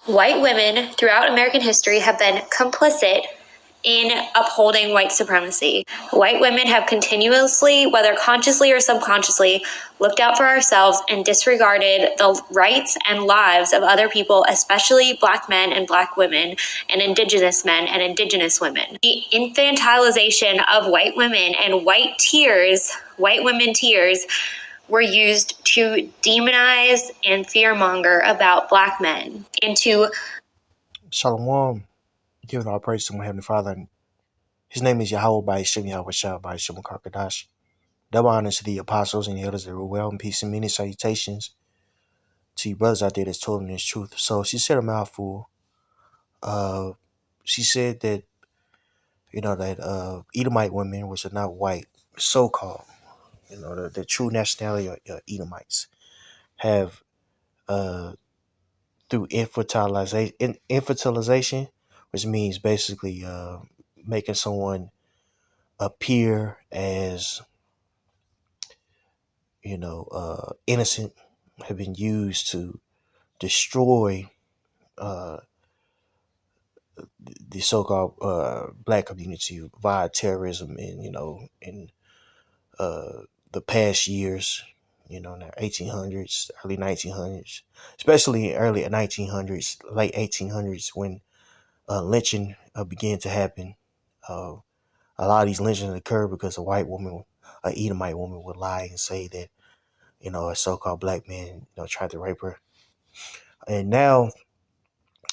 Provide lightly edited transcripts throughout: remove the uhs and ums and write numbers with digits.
White women throughout American history have been complicit in upholding white supremacy. White women have continuously, whether consciously or subconsciously, looked out for ourselves and disregarded the rights and lives of other people, especially Black men and Black women, and Indigenous men and Indigenous women. The infantilization of white women and white women tears, were used to demonize and fearmonger about Black men and to Shalom. Giving all praise to my Heavenly Father. His name is Yahweh by Shem Yahweh Shah by Shem Karkadash. Double honors to the apostles and the elders that rule well, and peace and many salutations to you brothers out there that's told this truth. So she said a mouthful. She said that, that Edomite women, which are not white, so called, the true nationality of Edomites, have through infantilization, which means basically making someone appear as innocent, have been used to destroy uh, the so-called black community via terrorism, and in uh, the past years, in the 1800s, early 1900s, especially early 1900s, late 1800s, when lynching began to happen. Uh, a lot of these lynchings occurred because a white woman, a Edomite woman, would lie and say that a so-called black man tried to rape her. And now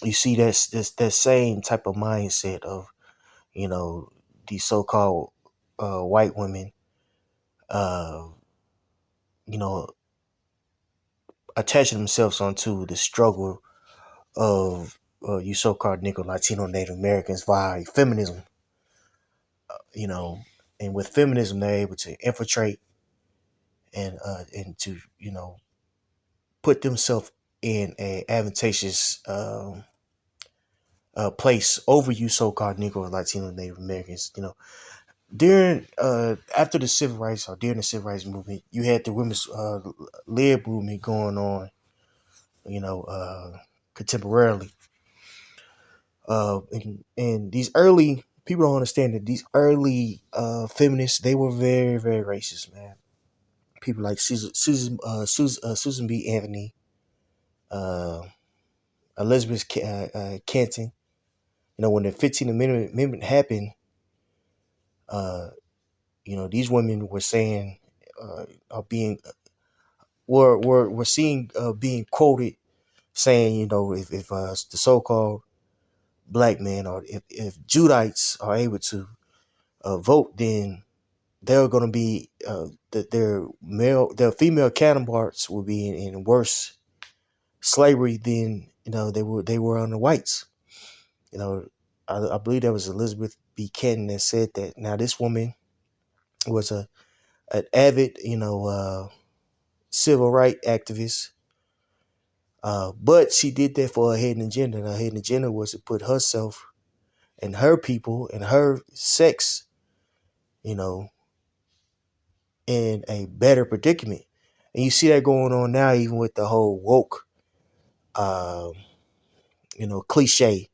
you see that same type of mindset of you know these so-called white women, uh, you know, attaching themselves onto the struggle of you so-called Negro, Latino, Native Americans via feminism. You know, and with feminism, they're able to infiltrate and to put themselves in a advantageous place over you so-called Negro, Latino, Native Americans. During after the civil rights, or during the civil rights movement, you had the women's lib movement going on, contemporarily. And these early people don't understand that these early feminists, they were very, very racist, man. People like Susan B. Anthony, uh, Elizabeth Canton. When the 15th Amendment happened, uh, these women were saying, are being were seeing being quoted saying, if the so-called black men, or if Judites are able to vote, then they're going to be that their female counterparts will be in worse slavery than they were on the whites. I believe that was Elizabeth B. Canton that said that. Now this woman was an avid civil rights activist. But she did that for her hidden agenda. And her hidden agenda was to put herself and her people and her sex, in a better predicament. And you see that going on now, even with the whole woke, um, cliche.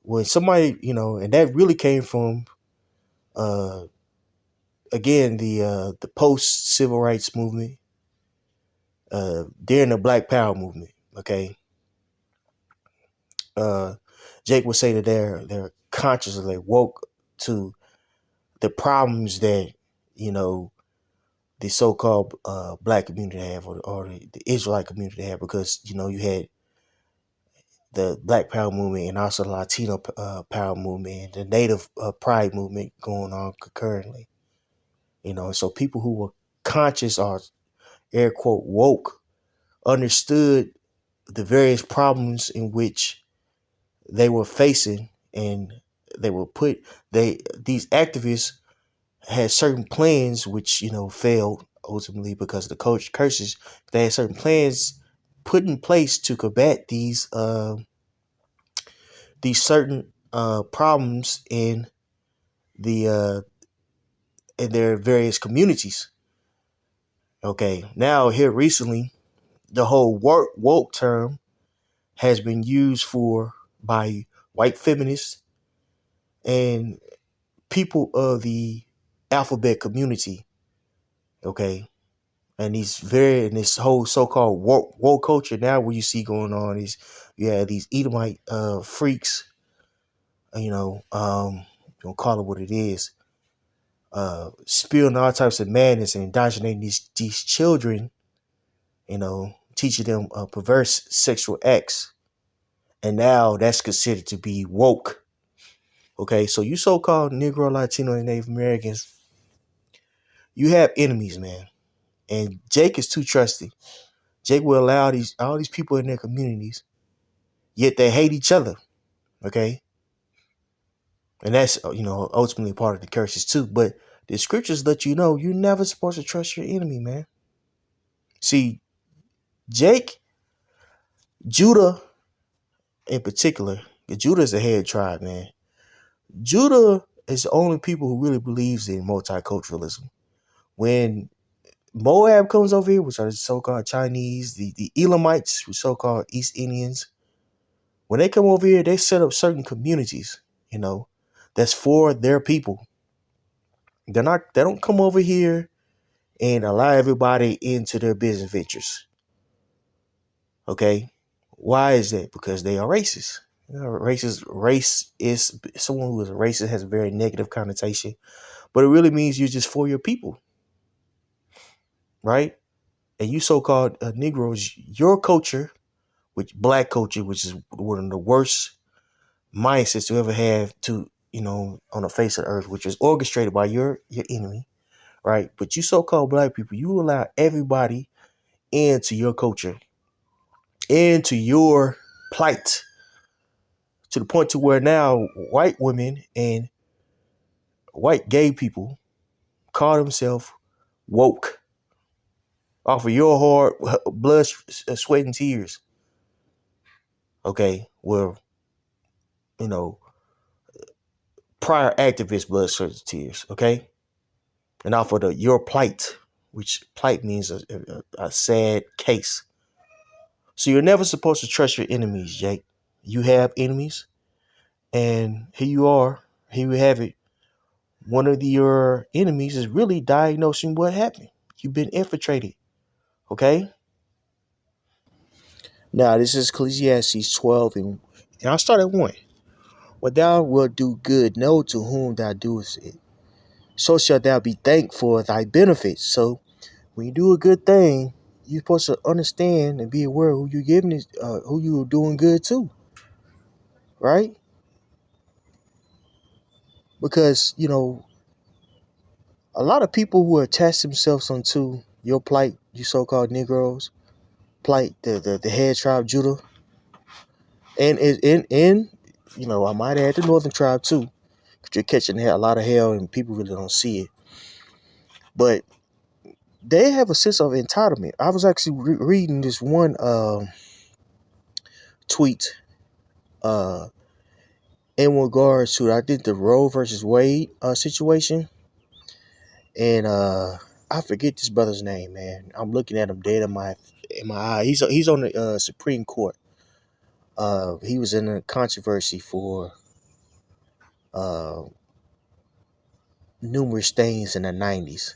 When somebody, and that really came from, uh, again, the post civil rights movement, during the Black Power movement. Okay, uh, Jake would say that they're consciously woke to the problems that the so-called black community have, or the Israelite community have, because you had the Black Power movement and also the Latino power movement and the Native pride movement going on concurrently. So people who were conscious, or air quote woke, understood the various problems in which they were facing, and they were put these activists had certain plans which failed ultimately because of the coach curses. They had certain plans put in place to combat these certain problems the in their various communities. Okay, now here recently, the whole woke term has been used for by white feminists and people of the alphabet community. Okay. And this whole so-called woke culture now, what you see going on is you have these Edomite freaks, don't call it what it is, spewing all types of madness and indoctrinating these children, teaching them perverse sexual acts. And now that's considered to be woke. Okay, so you so-called Negro, Latino, and Native Americans, you have enemies, man. And Jake is too trusting. Jake will allow all these people in their communities, yet they hate each other. Okay, and that's ultimately part of the curses too. But the scriptures let you know you're never supposed to trust your enemy, man. See, Jake, Judah in particular, Judah is a head tribe, man. Judah is the only people who really believes in multiculturalism. When Moab comes over here, which are the so-called Chinese, the Elamites, which are so-called East Indians, when they come over here, they set up certain communities, that's for their people. They don't come over here and allow everybody into their business ventures. Okay? Why is that? Because they are racist. Race is someone who is a racist has a very negative connotation, but it really means you're just for your people, right? And you so-called Negroes, your culture, which black culture, which is one of the worst mindsets to ever have on the face of the earth, which is orchestrated by your enemy, right? But you so-called black people, you allow everybody into your culture, into your plight, to the point to where now white women and white gay people call themselves woke off of your hard blood, sweat, and tears. Okay, well, prior activist blood, sweat, and tears. Okay, and off of your plight, which plight means a sad case. So you're never supposed to trust your enemies, Jake. You have enemies, and here you are. Here we have it. One of your enemies is really diagnosing what happened. You've been infiltrated. Okay? Now, this is Ecclesiastes 12, and I'll start at 1. When thou wilt do good, know to whom thou doest it. So shalt thou be thanked for thy benefits. So, when you do a good thing, you're supposed to understand and be aware of who you're giving it, who you're doing good to. Right? Because, a lot of people who attach themselves onto your plight, you so-called Negroes, plight, the head tribe Judah, and I might add the northern tribe too, because you're catching a lot of hell and people really don't see it. But they have a sense of entitlement. I was actually reading this one tweet in regards to, I think, the Roe versus Wade situation, and I forget this brother's name, man. I'm looking at him dead in my eye. He's on the Supreme Court. He was in a controversy for numerous things in the 90s,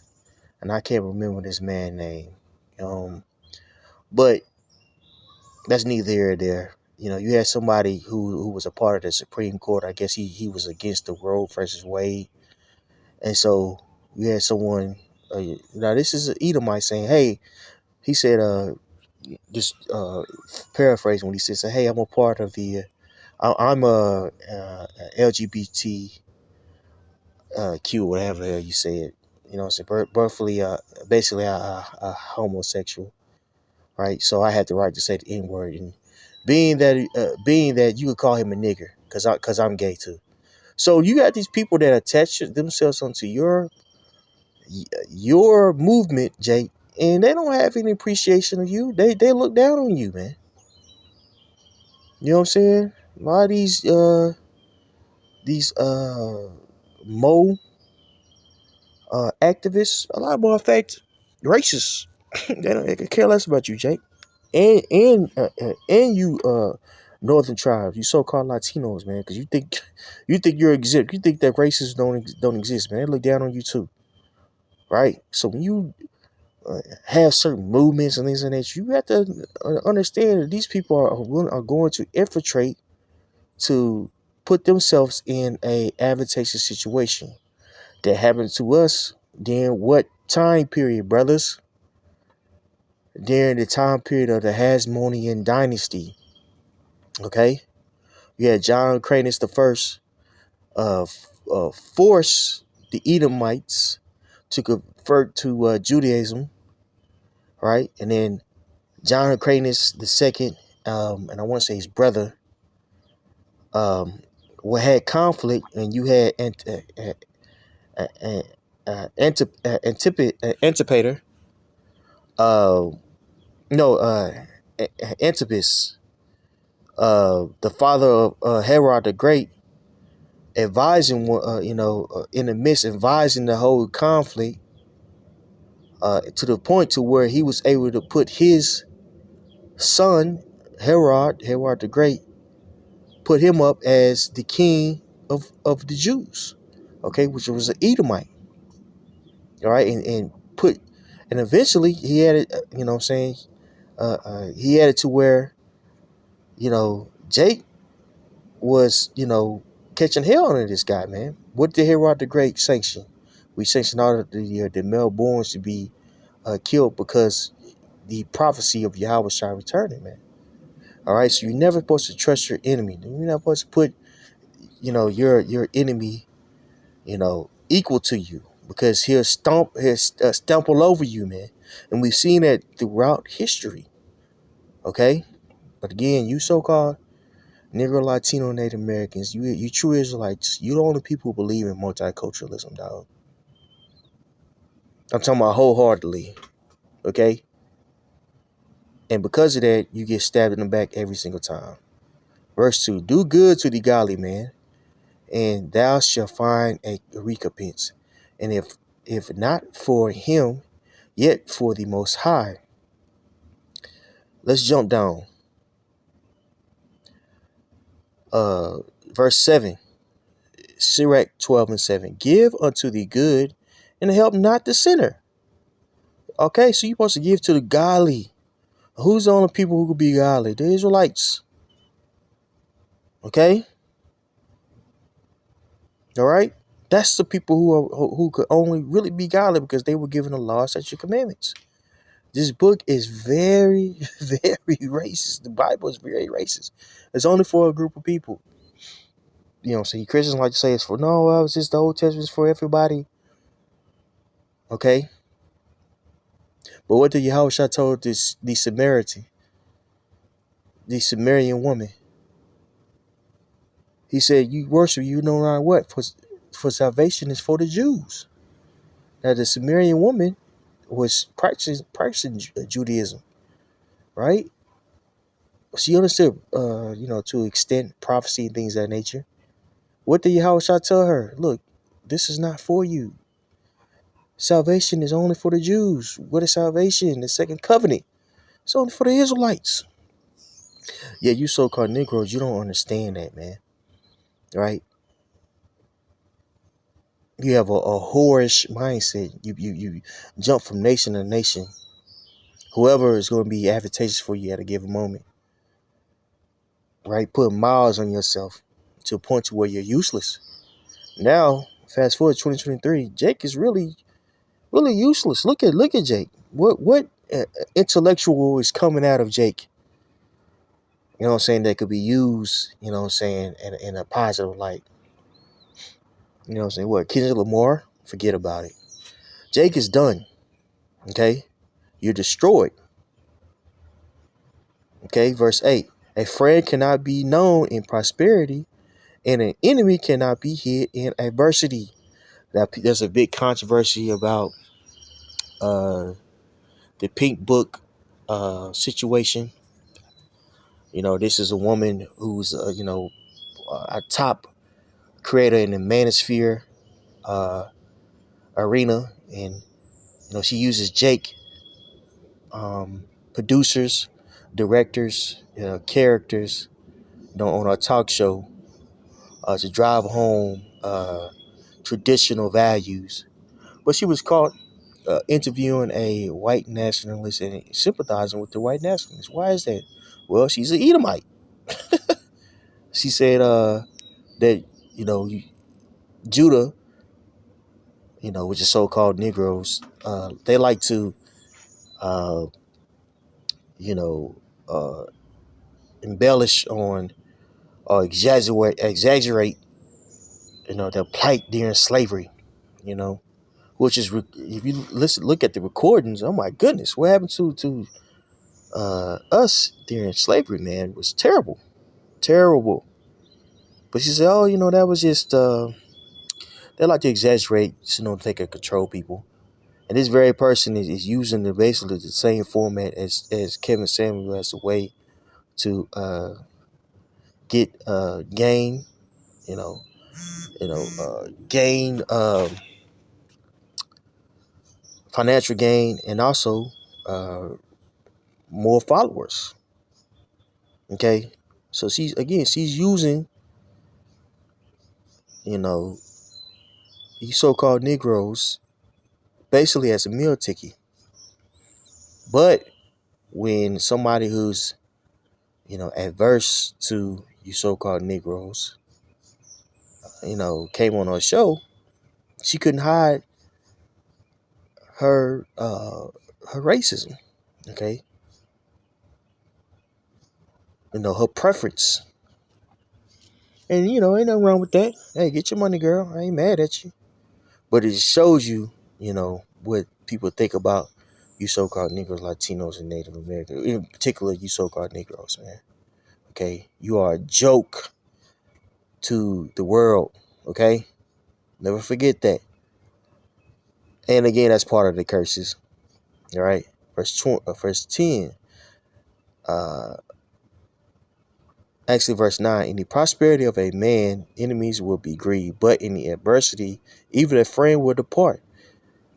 and I can't remember this man's name. But that's neither here or there. You had somebody who was a part of the Supreme Court. I guess he was against the Roe versus Wade, and so you had someone. Now this is an Edomite saying, "Hey," he said, just paraphrasing what he said. Say, "Hey, I'm a part of the. I'm a LGBT Q, whatever the hell you say it. Birthly, basically a homosexual, right? So I had the right to say the N word, and being that you could call him a nigger, cause I'm gay too. So you got these people that attach themselves onto your movement, Jake, and they don't have any appreciation of you. They look down on you, man. You know what I'm saying? A lot of these Mo activists, a lot more in fact racist. They could care less about you, Jake. and you northern tribes, you so-called Latinos, man, because you think you're exempt. You think that races don't exist, man. They look down on you too, right? So when you have certain movements and things like that, you have to understand that these people are going to infiltrate to put themselves in a advantageous situation. That happened to us during what time period, brothers? During the time period of the Hasmonean dynasty. Okay, you had John Cranus the first force the Edomites to convert to Judaism, right? And then John Cranus the second, and I want to say his brother, had conflict, and you had Antipater, uh, no, Antipas, the father of Herod the Great, advising, in the midst, advising the whole conflict, to the point to where he was able to put his son, Herod the Great, put him up as the king of the Jews, okay, which was an Edomite, all right, and eventually he had it, he had it to where, Jake was, catching hell on this guy, man. What did Herod the Great sanction? We sanctioned all of the male borns to be killed because the prophecy of Yahweh shall returning, man. All right, so you're never supposed to trust your enemy. You're not supposed to put, your enemy, equal to you, because he'll stomp all over you, man. And we've seen that throughout history. Okay, but again, you so-called Negro, Latino, Native Americans, you true Israelites, you the only people who believe in multiculturalism, dog. I'm talking about wholeheartedly, okay? And because of that, you get stabbed in the back every single time. Verse 2, do good to the godly man, and thou shalt find a recompense. And if not for him, yet for the Most High. Let's jump down. Verse 7, Sirach 12:7. Give unto the good, and help not the sinner. Okay, so you're supposed to give to the godly. Who's the only people who could be godly? The Israelites. Okay? All right? That's the people who could only really be godly because they were given the law, statutes, commandments. This book is very, very racist. The Bible is very racist. It's only for a group of people. See, Christians like to say it's for, no, it's just the Old Testament is for everybody. Okay? But what did Yahushua told the Sumerian woman? He said, you worship, you know not what, for salvation is for the Jews. Now, the Sumerian woman was practicing Judaism, right? She understood, to extent prophecy and things of that nature. What did Yahushua tell her? Look, this is not for you. Salvation is only for the Jews. What is salvation? The second covenant. It's only for the Israelites. Yeah, you so-called Negroes, you don't understand that, man. Right? You have a whorish mindset. You jump from nation to nation. Whoever is going to be advantageous for you at a given moment. Right? Put miles on yourself to a point to where you're useless. Now, fast forward 2023, Jake is really, really useless. Look at Jake. What intellectual is coming out of Jake? You know what I'm saying? That could be used, you know what I'm saying, in a positive light. You know what I'm saying? What? Kendrick Lamar? Forget about it. Jake is done. Okay? You're destroyed. Okay? Verse 8. A friend cannot be known in prosperity, and an enemy cannot be hid in adversity. Now, there's a big controversy about the Pink Book situation. This is a woman who's, a top creator in the manosphere arena, and she uses Jake producers directors, characters, on our talk show to drive home traditional values. But she was caught interviewing a white nationalist and sympathizing with the white nationalist. Why is that? Well, she's an Edomite. She said that Judah, which is so-called Negroes, they like to, uh, you know, uh, embellish on or exaggerate, their plight during slavery. You know, which is if you look at the recordings, oh my goodness, what happened to us during slavery, man, it was terrible, terrible. But she said, oh, that was just they like to exaggerate, to take and control people. And this very person is using basically the same format as Kevin Samuel as a way to get gain, you know, gain financial gain, and also uh, more followers. Okay, so she's using you know these so-called Negroes basically as a meal ticket. But when somebody who's adverse to you so-called Negroes, came on her show, she couldn't hide her her racism. Okay, her preference, and ain't nothing wrong with that. Hey, get your money, girl. I ain't mad at you. But it shows you, what people think about you so-called Negroes, Latinos, and Native Americans, in particular, you so-called Negroes, man. Okay, you are a joke to the world. Okay, never forget that. And again, that's part of the curses. All right, verse 10. Uh, Actually, verse 9. In the prosperity of a man, enemies will be grieved, but in the adversity, even a friend will depart.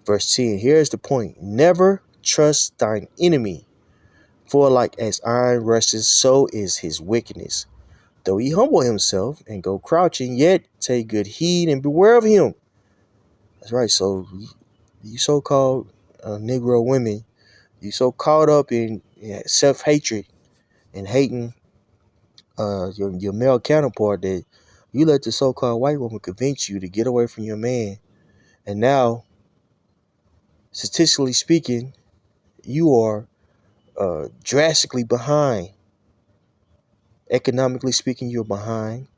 Verse 10. Here's the point: never trust thine enemy, for like as iron rusts, so is his wickedness. Though he humble himself and go crouching, yet take good heed and beware of him. That's right. So you so-called Negro women, you so caught up in self-hatred and hating your male counterpart that you let the so-called white woman convince you to get away from your man. And now, statistically speaking, you are drastically behind. Economically speaking, you're behind.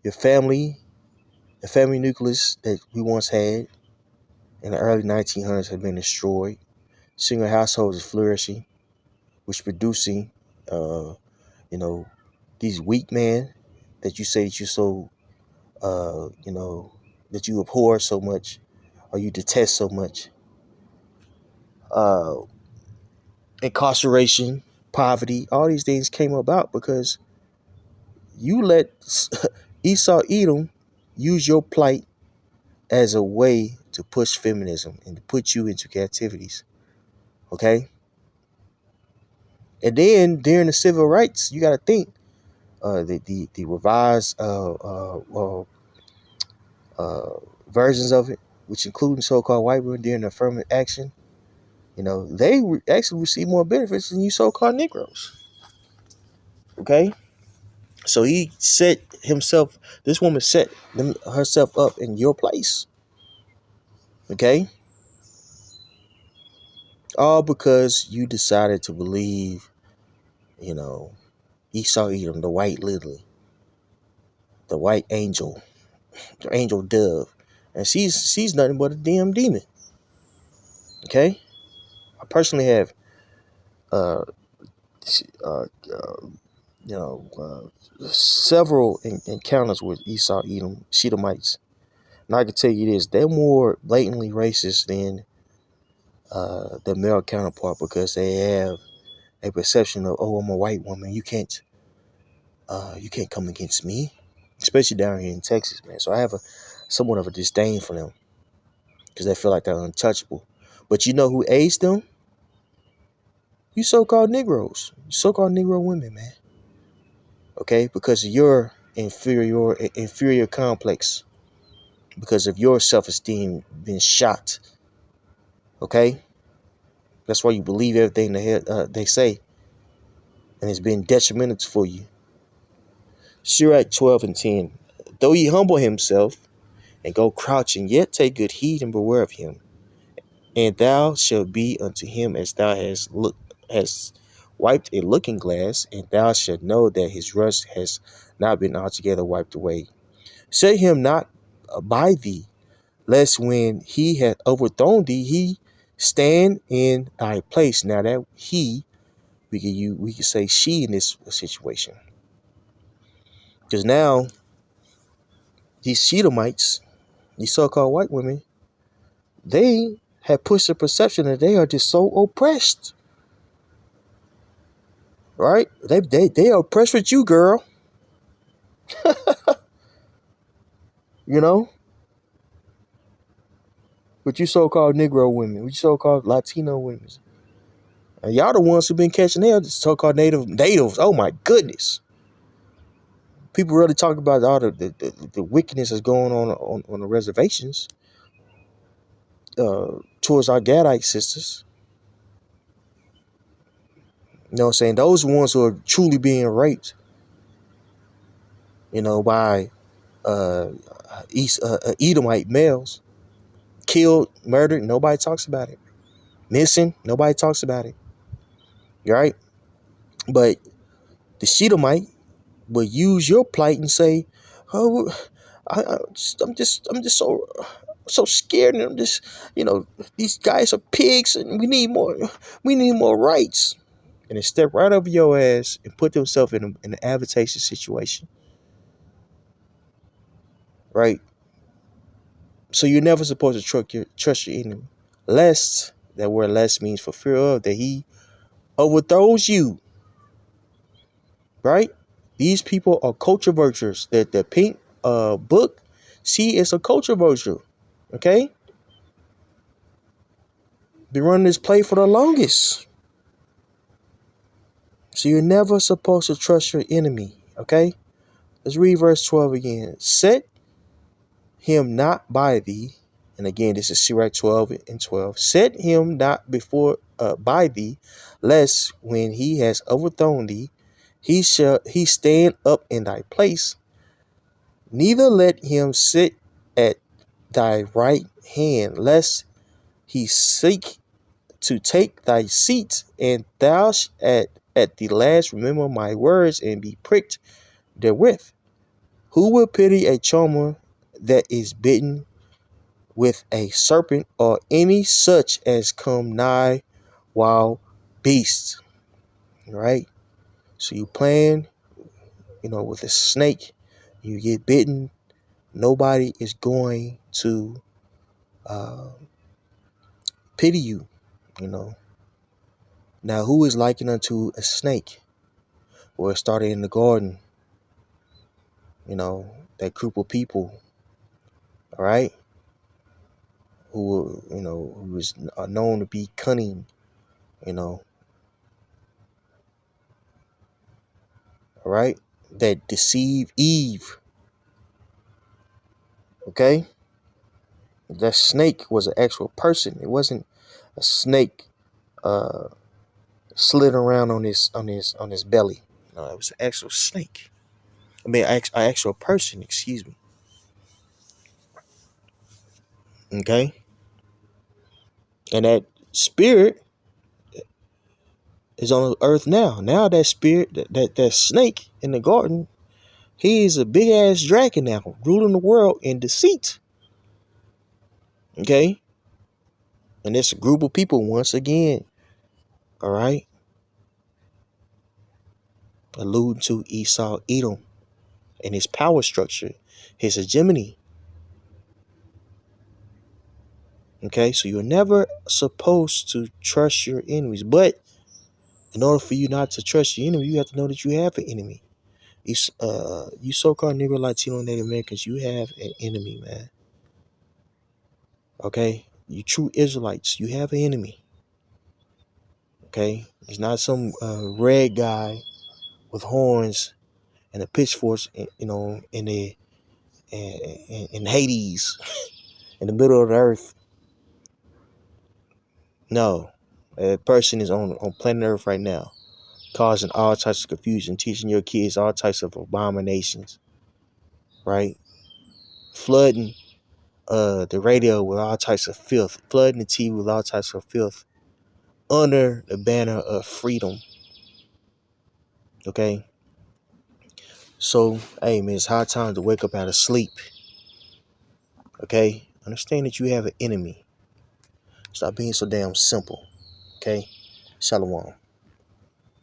Your family, the family nucleus that we once had in the early 1900s have been destroyed. Single households is flourishing, which producing, you know, these weak men that you say that you so, that you abhor so much or you detest so much. Uh, Incarceration, poverty, all these things came about because you let Esau Edom use your plight as a way to push feminism and to put you into captivities. Okay? And then during the civil rights, you got to think the revised versions of it, which include so-called white women during the affirmative action, they actually receive more benefits than you so-called Negroes. Okay? So this woman set herself up in your place. Okay? All because you decided to believe, Esau Edom, the white lily, the white angel, the angel dove. And she's nothing but a damn demon. Okay? I personally have uh, uh, uh several encounters with Esau Edom, Shedomites. And I can tell you this, they're more blatantly racist than their male counterpart because they have a perception of, oh, I'm a white woman. You can't come against me, especially down here in Texas, man. So I have somewhat of a disdain for them because they feel like they're untouchable. But you know who aids them? You so-called Negroes, so-called Negro women, man. Okay, because of your inferior complex, because of your self-esteem being shot. Okay, that's why you believe everything they say, and it's been detrimental for you. Sirach 12:10. Though he humble himself and go crouching, yet take good heed and beware of him. And thou shalt be unto him as thou hast wiped a looking glass, and thou shalt know that his rust has not been altogether wiped away. Set him not by thee, lest when he hath overthrown thee, he stand in thy place. Now that he, we can say she in this situation, because now these Shedomites, these so-called white women, they have pushed the perception that they are just so oppressed. Right? They are oppressed with you, girl. You know? With you so-called Negro women, with you so-called Latino women. And y'all the ones who've been catching hell, so-called natives. Oh my goodness. People really talk about all the wickedness that's going on the reservations towards our Gadite sisters. You know what I'm saying? Those ones who are truly being raped, by Edomite males. Killed, murdered, nobody talks about it. Missing, nobody talks about it. Right? But the Shedomite will use your plight and say, "Oh, I'm just so scared, and I'm just, these guys are pigs, and we need more rights." And they step right over your ass and put themselves in an advantageous situation, right? So you're never supposed to trust your enemy, lest that word "lest" means for fear of that he overthrows you, right? These people are culture vultures. That the pink book, see, it's a culture vulture. Okay, been running this play for the longest. So you're never supposed to trust your enemy. Okay, let's read verse 12 again. Set him not by thee, and again this is Sirach 12:12. Set him not before by thee, lest when he has overthrown thee, he stand up in thy place. Neither let him sit at thy right hand, lest he seek to take thy seat, and thou at the last remember my words and be pricked therewith. Who will pity a charmer that is bitten with a serpent, or any such as come nigh wild beasts? Right? So you playing, with a snake, you get bitten. Nobody is going to pity you, you know. Now, who is likened unto a snake? Well, it started in the garden, that group of people, all right, who was known to be cunning, all right, that deceive Eve, okay? That snake was an actual person. It wasn't a snake uh slid around on his belly. No, it was an actual snake. I mean, an actual person, excuse me. Okay? And that spirit is on earth now. Now that spirit, that snake in the garden, he is a big ass dragon now, ruling the world in deceit. Okay? And it's a group of people once again, all right, alluding to Esau, Edom, and his power structure, his hegemony. Okay, so you're never supposed to trust your enemies. But in order for you not to trust your enemy, you have to know that you have an enemy. You so-called Negro, Latino, Native Americans, you have an enemy, man. Okay? You true Israelites, you have an enemy. Okay, it's not some red guy with horns and a pitchfork, in the in Hades, in the middle of the earth. No, a person is on planet Earth right now, causing all types of confusion, teaching your kids all types of abominations, right? Flooding the radio with all types of filth, flooding the TV with all types of filth under the banner of freedom. Okay, so hey man, it's high time to wake up out of sleep. Okay, understand that you have an enemy. Stop being so damn simple. Okay, Shalom.